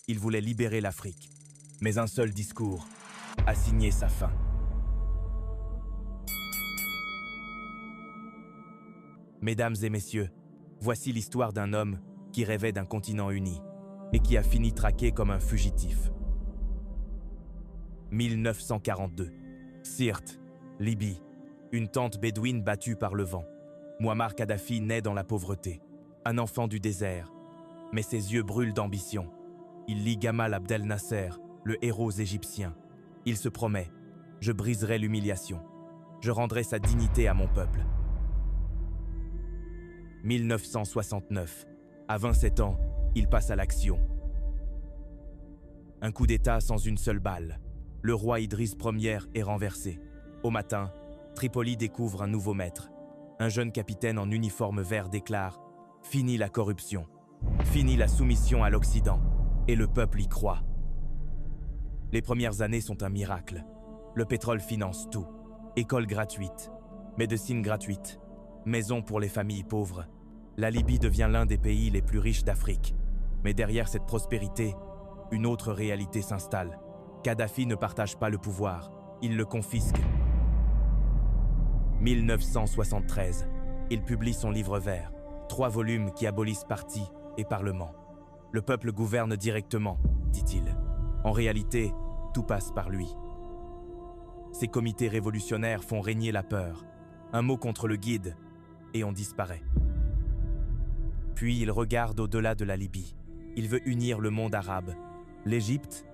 Il voulait libérer l'Afrique. Mais un seul discours a signé sa fin. Mesdames et messieurs, voici l'histoire d'un homme qui rêvait d'un continent uni et qui a fini traqué comme un fugitif. 1942. Sirte, Libye. Une tente bédouine battue par le vent. Mouammar Kadhafi naît dans la pauvreté. Un enfant du désert. Mais ses yeux brûlent d'ambition. Il lit Gamal Abdel Nasser, le héros égyptien. Il se promet « Je briserai l'humiliation. Je rendrai sa dignité à mon peuple. » 1969. À 27 ans, il passe à l'action. Un coup d'État sans une seule balle. Le roi Idriss Ier est renversé. Au matin, Tripoli découvre un nouveau maître. Un jeune capitaine en uniforme vert déclare « Fini la corruption, fini la soumission à l'Occident » et le peuple y croit. Les premières années sont un miracle. Le pétrole finance tout. Écoles gratuites, médecine gratuite, maisons pour les familles pauvres. La Libye devient l'un des pays les plus riches d'Afrique. Mais derrière cette prospérité, une autre réalité s'installe. Kadhafi ne partage pas le pouvoir, il le confisque. 1973, il publie son livre vert, 3 volumes qui abolissent parti et parlement. Le peuple gouverne directement, dit-il. En réalité, tout passe par lui. Ces comités révolutionnaires font régner la peur. Un mot contre le guide, et on disparaît. Puis il regarde au-delà de la Libye. Il veut unir le monde arabe. L'Égypte,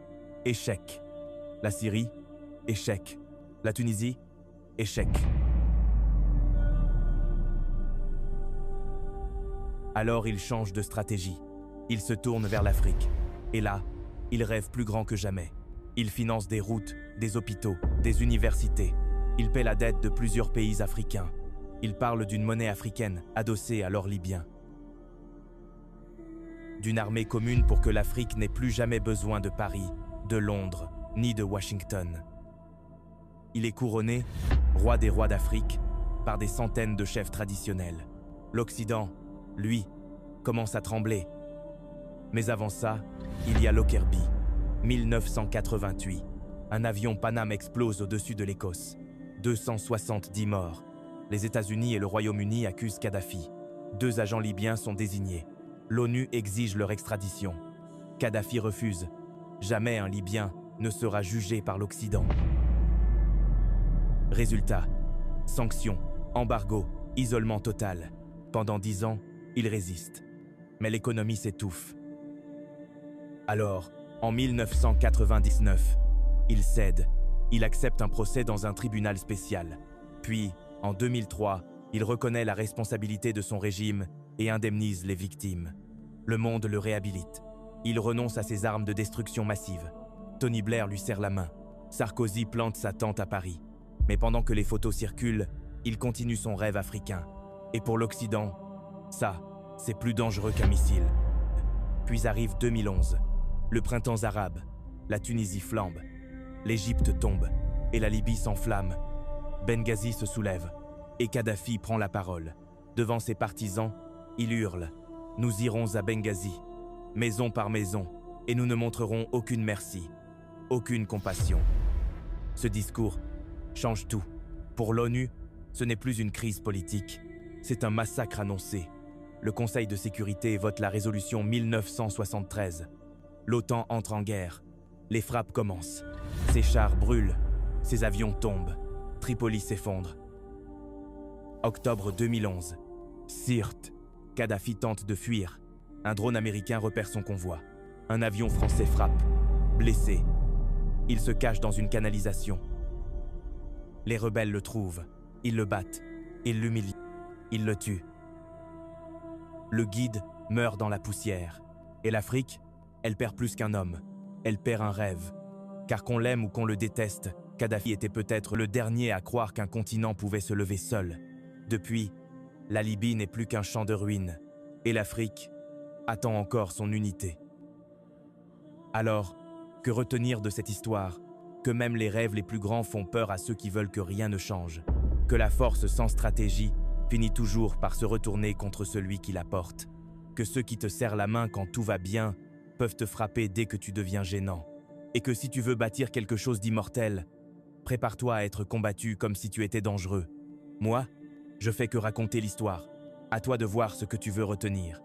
échec. La Syrie, échec. La Tunisie, échec. Alors il change de stratégie. Il se tourne vers l'Afrique. Et là, il rêve plus grand que jamais. Il finance des routes, des hôpitaux, des universités. Il paie la dette de plusieurs pays africains. Il parle d'une monnaie africaine adossée à l'or libyen. D'une armée commune pour que l'Afrique n'ait plus jamais besoin de Paris, de Londres, ni de Washington. Il est couronné, roi des rois d'Afrique, par des centaines de chefs traditionnels. L'Occident, lui, commence à trembler. Mais avant ça, il y a Lockerbie, 1988. Un avion Paname explose au-dessus de l'Écosse. 270 morts. Les États-Unis et le Royaume-Uni accusent Kadhafi. 2 agents libyens sont désignés. L'ONU exige leur extradition. Kadhafi refuse. Jamais un Libyen ne sera jugé par l'Occident. Résultat, sanctions, embargo, isolement total. Pendant 10 ans, il résiste. Mais l'économie s'étouffe. Alors, en 1999, il cède. Il accepte un procès dans un tribunal spécial. Puis, en 2003, il reconnaît la responsabilité de son régime et indemnise les victimes. Le monde le réhabilite. Il renonce à ses armes de destruction massive. Tony Blair lui serre la main. Sarkozy plante sa tente à Paris. Mais pendant que les photos circulent, il continue son rêve africain. Et pour l'Occident, ça, c'est plus dangereux qu'un missile. Puis arrive 2011. Le printemps arabe. La Tunisie flambe. L'Égypte tombe. Et la Libye s'enflamme. Benghazi se soulève. Et Kadhafi prend la parole. Devant ses partisans, il hurle « Nous irons à Benghazi, maison par maison, et nous ne montrerons aucune merci, aucune compassion. » Ce discours change tout. Pour l'ONU, ce n'est plus une crise politique, c'est un massacre annoncé. Le Conseil de sécurité vote la résolution 1973. L'OTAN entre en guerre. Les frappes commencent. Ses chars brûlent. Ses avions tombent. Tripoli s'effondre. Octobre 2011. Sirte. Kadhafi tente de fuir. Un drone américain repère son convoi. Un avion français frappe. Blessé. Il se cache dans une canalisation. Les rebelles le trouvent. Ils le battent. Ils l'humilient. Ils le tuent. Le guide meurt dans la poussière. Et l'Afrique, elle perd plus qu'un homme. Elle perd un rêve. Car qu'on l'aime ou qu'on le déteste, Kadhafi était peut-être le dernier à croire qu'un continent pouvait se lever seul. Depuis, la Libye n'est plus qu'un champ de ruines. Et l'Afrique attend encore son unité. Alors, que retenir de cette histoire? Que même les rêves les plus grands font peur à ceux qui veulent que rien ne change. Que la force sans stratégie finit toujours par se retourner contre celui qui la porte. Que ceux qui te serrent la main quand tout va bien peuvent te frapper dès que tu deviens gênant, et que si tu veux bâtir quelque chose d'immortel, prépare-toi à être combattu comme si tu étais dangereux. Moi, je fais que raconter l'histoire. À toi de voir ce que tu veux retenir.